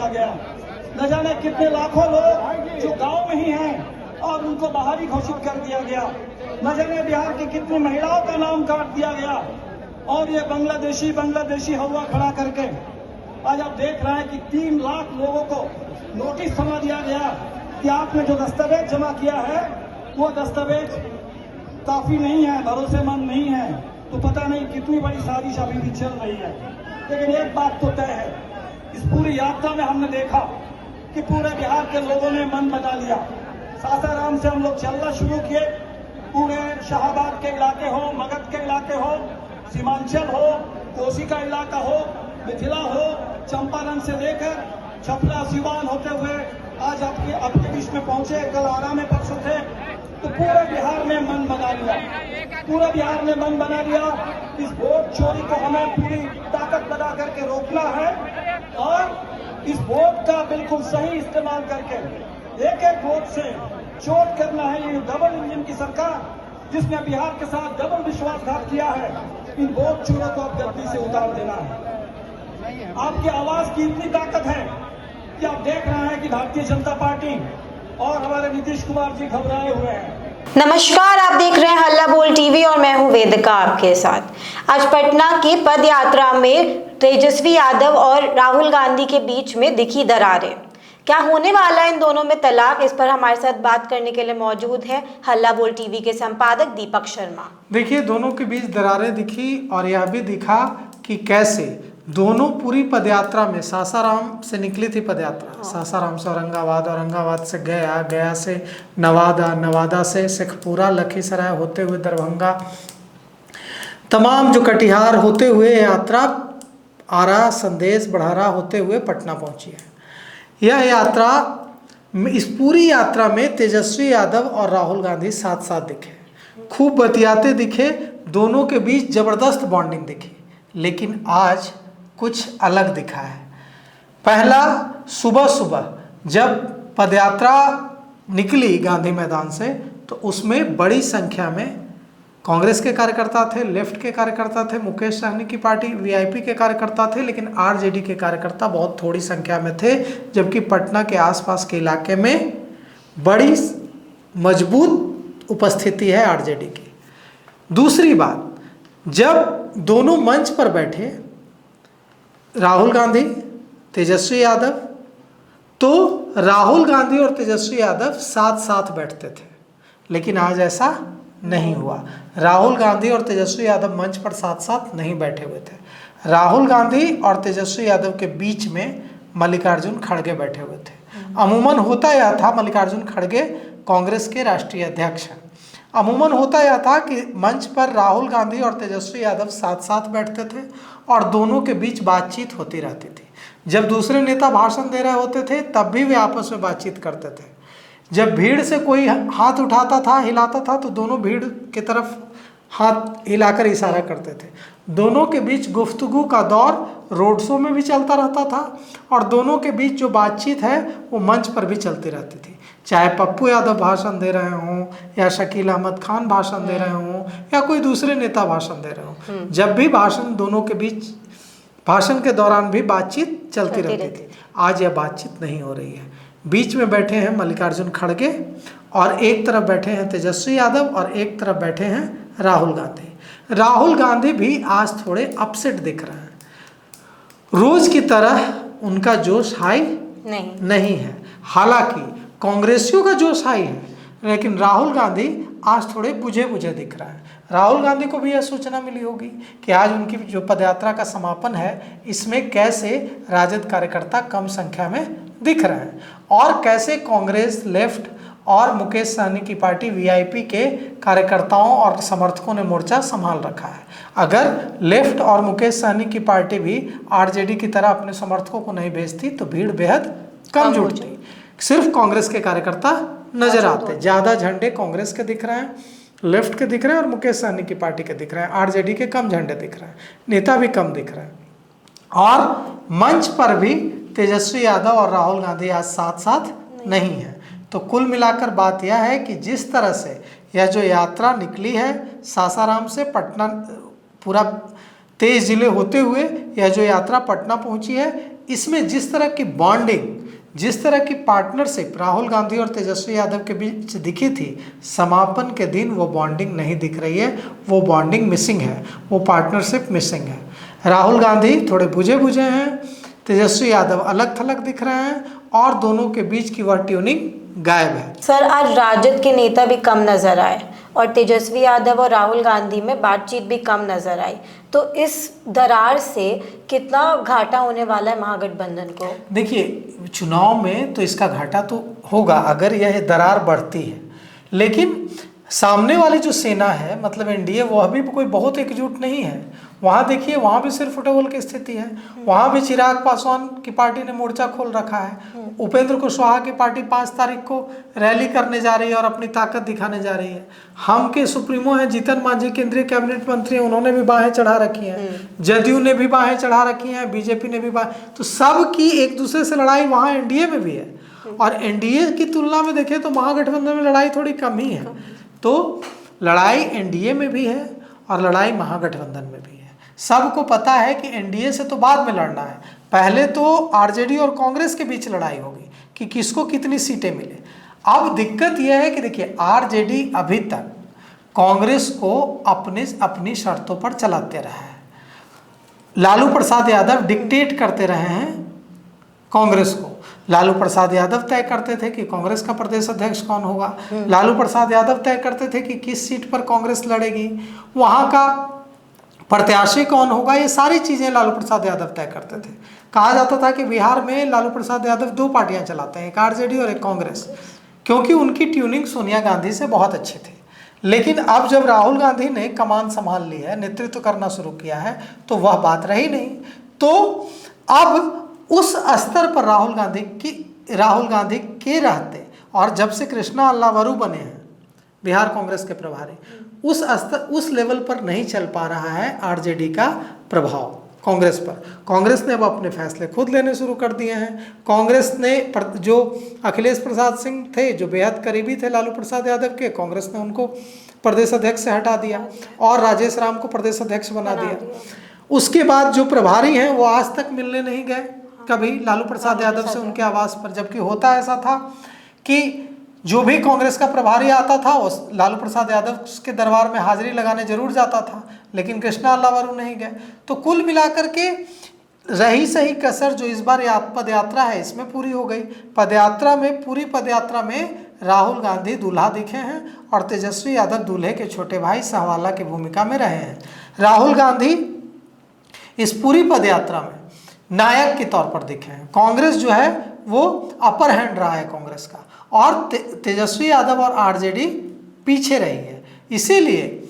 दिया गया। न जाने कितने लाखों लोग जो गांव में ही हैं और उनको बाहरी घोषित कर दिया गया। न जाने बिहार की कितनी महिलाओं का नाम काट दिया गया। और ये बांग्लादेशी हवा खड़ा करके आज आप देख रहे हैं कि 3 लाख लोगों को नोटिस थमा दिया गया कि आपने जो दस्तावेज जमा किया है वो दस्तावेज काफी नहीं है, भरोसेमंद नहीं है। तो पता नहीं कितनी बड़ी साजिश अभी भी चल रही है। लेकिन एक बात तो तय है, इस पूरी यात्रा में हमने देखा कि पूरे बिहार के लोगों ने मन बना लिया। सासाराम से हम लोग चलना शुरू किए, पूरे शाहबाद के इलाके हो, मगध के इलाके हो, सीमांचल हो, कोसी का इलाका हो, मिथिला हो, चंपारण से लेकर छपरा सिवान होते हुए आज आपके बीच में पहुंचे। कल आरा में परसों थे। तो पूरे बिहार में मन बना लिया, पूरे बिहार में मन बना लिया। इस वोट चोरी को हमें पूरी ताकत लगा करके रोकना है और इस वोट का बिल्कुल सही इस्तेमाल करके एक एक वोट से चोट करना है। ये डबल इंजन की सरकार जिसने बिहार के साथ डबल विश्वासघात किया है, इन वोट चोरों को अब गद्दी से उतार देना है। आपकी आवाज की इतनी ताकत है कि आप देख रहे हैं कि भारतीय जनता पार्टी और हमारे नीतीश कुमार जी घबराए हुए हैं। नमस्कार, आप देख रहे हैं हल्ला बोल टीवी और मैं हूं वेदिका आपके साथ। आज पटना की पद यात्रा में तेजस्वी यादव और राहुल गांधी के बीच में दिखी दरारें। क्या होने वाला है इन दोनों में तलाक, इस पर हमारे साथ बात करने के लिए मौजूद है हल्ला बोल टीवी के संपादक दीपक शर्मा। देखिए, दोनों के बीच दरारें दिखी और यह भी दिखा कि कैसे दोनों पूरी पदयात्रा में, सासाराम से निकली थी पदयात्रा, सासाराम से औरंगाबाद, औरंगाबाद से गया, गया से नवादा, नवादा से शेखपुरा, लखीसराय होते हुए दरभंगा, तमाम जो कटिहार होते हुए यात्रा आरा, संदेश, बढ़ारा होते हुए पटना पहुंची है। यह यात्रा, इस पूरी यात्रा में तेजस्वी यादव और राहुल गांधी साथ साथ दिखे, खूब बतियाते दिखे, दोनों के बीच जबरदस्त बॉन्डिंग दिखी। लेकिन आज कुछ अलग दिखा है। पहला, सुबह सुबह जब पदयात्रा निकली गांधी मैदान से तो उसमें बड़ी संख्या में कांग्रेस के कार्यकर्ता थे, लेफ्ट के कार्यकर्ता थे, मुकेश सहनी की पार्टी वीआईपी के कार्यकर्ता थे, लेकिन आरजेडी के कार्यकर्ता बहुत थोड़ी संख्या में थे। जबकि पटना के आसपास के इलाके में बड़ी मजबूत उपस्थिति है आरजेडी की। दूसरी बात, जब दोनों मंच पर बैठे राहुल गांधी, तेजस्वी यादव, तो राहुल गांधी और तेजस्वी यादव साथ साथ बैठते थे, लेकिन आज ऐसा नहीं हुआ। राहुल गांधी और तेजस्वी यादव मंच पर साथ साथ नहीं बैठे हुए थे। राहुल गांधी और तेजस्वी यादव के बीच में मल्लिकार्जुन खड़गे बैठे हुए थे। अमूमन होता यह था, मल्लिकार्जुन खड़गे कांग्रेस के राष्ट्रीय अध्यक्ष हैं, अमूमन होता यह था कि मंच पर राहुल गांधी और तेजस्वी यादव साथ साथ बैठते थे और दोनों के बीच बातचीत होती रहती थी। जब दूसरे नेता भाषण दे रहे होते थे तब भी वे आपस में बातचीत करते थे। जब भीड़ से कोई हाथ उठाता था, हिलाता था, तो दोनों भीड़ की तरफ हाथ हिलाकर इशारा करते थे। दोनों के बीच गुफ्तगू का दौर रोड शो में भी चलता रहता था और दोनों के बीच जो बातचीत है वो मंच पर भी चलती रहती थी। चाहे पप्पू यादव भाषण दे रहे हों या शकील अहमद खान भाषण दे रहे हों या कोई दूसरे नेता भाषण दे रहे हों, जब भी भाषण, दोनों के बीच भाषण के दौरान भी बातचीत चलती रहती थी। आज यह बातचीत नहीं हो रही है। बीच में बैठे हैं मल्लिकार्जुन खड़गे और एक तरफ बैठे हैं तेजस्वी यादव और एक तरफ बैठे हैं राहुल गांधी। राहुल गांधी भी आज थोड़े अपसेट दिख रहे हैं। रोज की तरह उनका जोश हाई नहीं है। हालांकि कांग्रेसियों का जोश हाई है, लेकिन राहुल गांधी आज थोड़े बुझे बुझे दिख रहा है। राहुल गांधी को भी यह सूचना मिली होगी कि आज उनकी जो पदयात्रा का समापन है, इसमें कैसे राजद कार्यकर्ता कम संख्या में दिख रहे हैं और कैसे कांग्रेस, लेफ्ट और मुकेश सहनी की पार्टी वीआईपी के कार्यकर्ताओं और समर्थकों ने मोर्चा संभाल रखा है। अगर लेफ्ट और मुकेश सहनी की पार्टी भी आरजेडी की तरह अपने समर्थकों को नहीं भेजती तो भीड़ बेहद कम जुटती। सिर्फ कांग्रेस के कार्यकर्ता नजर आते, ज्यादा झंडे कांग्रेस के दिख रहे हैं, लेफ्ट के दिख रहे हैं और मुकेश सहनी की पार्टी के दिख रहे हैं। आरजेडी के कम झंडे दिख रहे हैं, नेता भी कम दिख रहे हैं। और मंच पर भी तेजस्वी यादव और राहुल गांधी आज साथ साथ नहीं है। तो कुल मिलाकर बात यह है कि जिस तरह से यह जो यात्रा निकली है सासाराम से पटना, पूरा 23 जिले होते हुए यह जो यात्रा पटना पहुंची है, इसमें जिस तरह की बॉन्डिंग, जिस तरह की पार्टनरशिप राहुल गांधी और तेजस्वी यादव के बीच दिखी थी, समापन के दिन वो बॉन्डिंग नहीं दिख रही है, वो बॉन्डिंग मिसिंग है, वो पार्टनरशिप मिसिंग है। राहुल गांधी थोड़े बुझे बुझे हैं, तेजस्वी यादव अलग थलग दिख रहे हैं, और दोनों के बीच की वह ट्यूनिंग गायब है। सर, आज राजद के नेता भी कम नजर आए और तेजस्वी यादव और राहुल गांधी में बातचीत भी कम नजर आई, तो इस दरार से कितना घाटा होने वाला है महागठबंधन को? देखिए, चुनाव में तो इसका घाटा तो होगा अगर यह दरार बढ़ती है, लेकिन सामने वाली जो सेना है, मतलब एनडीए, वह भी कोई बहुत एकजुट नहीं है। वहाँ देखिए, वहाँ भी सिर्फ फुटबॉल की स्थिति है। वहाँ भी चिराग पासवान की पार्टी ने मोर्चा खोल रखा है। उपेंद्र कुशवाहा की पार्टी 5 तारीख को रैली करने जा रही है और अपनी ताकत दिखाने जा रही है। हम के सुप्रीमो हैं जीतन मांझी, केंद्रीय कैबिनेट मंत्री हैं, उन्होंने भी बाहें चढ़ा रखी हैं। जदयू ने भी बाहें चढ़ा रखी हैं, बीजेपी ने भी बाहें, तो सब की एक दूसरे से लड़ाई वहाँ एनडीए में भी है। और एनडीए की तुलना में देखें तो महागठबंधन में लड़ाई थोड़ी कम ही है। तो लड़ाई एनडीए में भी है और लड़ाई महागठबंधन में भी है। सबको पता है कि एनडीए से तो बाद में लड़ना है, पहले तो आरजेडी और कांग्रेस के बीच लड़ाई होगी कि किसको कितनी सीटें मिले। अब दिक्कत यह है कि देखिए, आरजेडी अभी तक कांग्रेस को अपनी शर्तों पर चलाते रहा है। लालू प्रसाद यादव डिक्टेट करते रहे हैं कांग्रेस को। लालू प्रसाद यादव तय करते थे कि कांग्रेस का प्रदेश अध्यक्ष कौन होगा। लालू प्रसाद यादव तय करते थे कि किस सीट पर कांग्रेस लड़ेगी, वहाँ का प्रत्याशी कौन होगा। ये सारी चीज़ें लालू प्रसाद यादव तय करते थे। कहा जाता था कि बिहार में लालू प्रसाद यादव 2 पार्टियां चलाते हैं, एक आरजेडी और एक कांग्रेस, क्योंकि उनकी ट्यूनिंग सोनिया गांधी से बहुत अच्छी थी। लेकिन अब जब राहुल गांधी ने कमान संभाल ली है, नेतृत्व करना शुरू किया है, तो वह बात रही नहीं। तो अब उस स्तर पर राहुल गांधी के रहते, और जब से कृष्णा अल्लावरू बने हैं बिहार कांग्रेस के प्रभारी, उस लेवल पर नहीं चल पा रहा है आरजेडी का प्रभाव कांग्रेस पर। कांग्रेस ने अब अपने फैसले खुद लेने शुरू कर दिए हैं। कांग्रेस ने जो अखिलेश प्रसाद सिंह थे, जो बेहद करीबी थे लालू प्रसाद यादव के, कांग्रेस ने उनको प्रदेश अध्यक्ष से हटा दिया और राजेश राम को प्रदेश अध्यक्ष बना दिया। उसके बाद जो प्रभारी हैं वो आज तक मिलने नहीं गए कभी लालू प्रसाद यादव से उनके आवास पर, जबकि होता ऐसा था कि जो भी कांग्रेस का प्रभारी आता था वो लालू प्रसाद यादव के दरबार में हाजिरी लगाने जरूर जाता था, लेकिन कृष्णा अल्लावरू नहीं गए। तो कुल मिलाकर के रही सही कसर जो इस बार पद यात्रा है इसमें पूरी हो गई। पूरी पद यात्रा में राहुल गांधी दूल्हा दिखे हैं और तेजस्वी यादव दूल्हे के छोटे भाई सहवाला की भूमिका में रहे हैं। राहुल गांधी इस पूरी पद यात्रा में नायक के तौर पर दिखे हैं। कांग्रेस जो है वो अपर हैंड रहा है कांग्रेस का, और तेजस्वी यादव और आरजेडी पीछे रही है। इसीलिए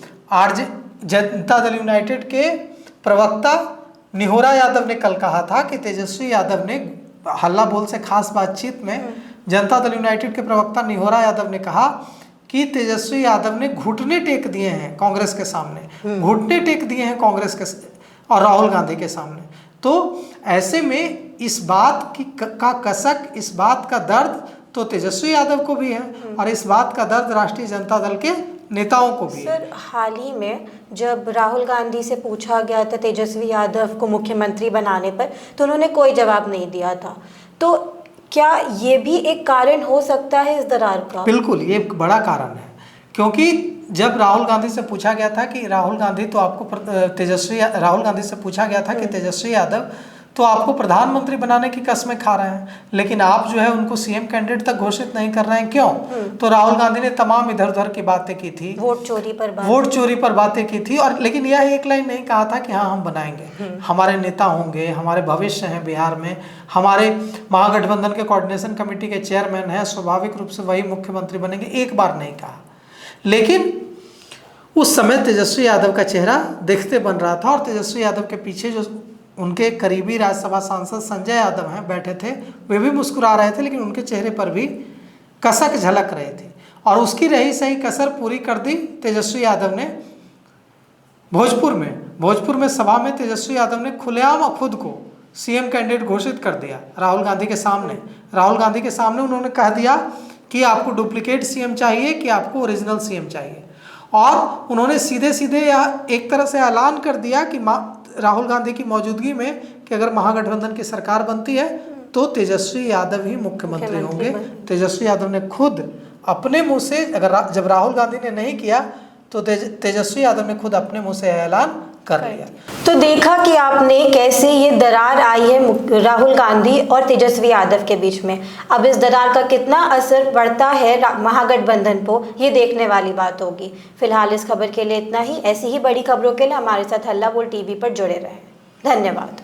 जनता दल यूनाइटेड के प्रवक्ता निहोरा यादव ने कल कहा था कि तेजस्वी यादव ने हल्ला बोल से खास बातचीत में जनता दल यूनाइटेड के प्रवक्ता निहोरा यादव ने कहा कि तेजस्वी यादव ने घुटने टेक दिए हैं कांग्रेस के सामने, घुटने टेक दिए हैं कांग्रेस के और राहुल गांधी के सामने। तो ऐसे में इस बात का कसक, इस बात का दर्द तो तेजस्वी यादव को भी है और इस बात का दर्द राष्ट्रीय जनता दल के नेताओं को भी है। सर, हाल ही में जब राहुल गांधी से पूछा गया था तेजस्वी यादव को मुख्यमंत्री बनाने पर, तो उन्होंने कोई जवाब नहीं दिया था। तो क्या ये भी एक कारण हो सकता है इस दरार का? बिल्कुल, ये एक बड़ा कारण है, क्योंकि जब राहुल गांधी से पूछा गया था कि राहुल गांधी से पूछा गया था कि तेजस्वी यादव तो आपको प्रधानमंत्री बनाने की कसमें खा रहे हैं, लेकिन आप जो है उनको सीएम कैंडिडेट तक घोषित नहीं कर रहे हैं, क्यों? तो राहुल गांधी ने तमाम इधर उधर की बातें की थी, वोट चोरी पर बातें की थी, और लेकिन यह एक लाइन नहीं कहा था कि हाँ हम बनाएंगे, हमारे नेता होंगे, हमारे भविष्य हैं बिहार में, हमारे महागठबंधन के कोऑर्डिनेशन कमेटी के चेयरमैन हैं, स्वाभाविक रूप से वही मुख्यमंत्री बनेंगे, एक बार नहीं कहा। लेकिन उस समय तेजस्वी यादव का चेहरा देखते बन रहा था, और तेजस्वी यादव के पीछे जो उनके करीबी राज्यसभा सांसद संजय यादव हैं बैठे थे, वे भी मुस्कुरा रहे थे, लेकिन उनके चेहरे पर भी कसक झलक रही थी। और उसकी रही सही कसर पूरी कर दी तेजस्वी यादव ने भोजपुर में सभा में तेजस्वी यादव ने खुलेआम खुद को सीएम कैंडिडेट घोषित कर दिया राहुल गांधी के सामने उन्होंने कह दिया कि आपको डुप्लीकेट सीएम चाहिए कि आपको ओरिजिनल सीएम चाहिए। और उन्होंने सीधे एक तरह से ऐलान कर दिया कि राहुल गांधी की मौजूदगी में कि अगर महागठबंधन की सरकार बनती है तो तेजस्वी यादव ही मुख्यमंत्री होंगे। तेजस्वी यादव ने खुद अपने मुंह से, अगर जब राहुल गांधी ने नहीं किया तो तेजस्वी यादव ने खुद अपने मुंह से ऐलान कर लिया। तो देखा कि आपने कैसे ये दरार आई है राहुल गांधी और तेजस्वी यादव के बीच में। अब इस दरार का कितना असर पड़ता है महागठबंधन को, ये देखने वाली बात होगी। फिलहाल इस खबर के लिए इतना ही। ऐसी ही बड़ी खबरों के लिए हमारे साथ हल्ला बोल टीवी पर जुड़े रहें। धन्यवाद।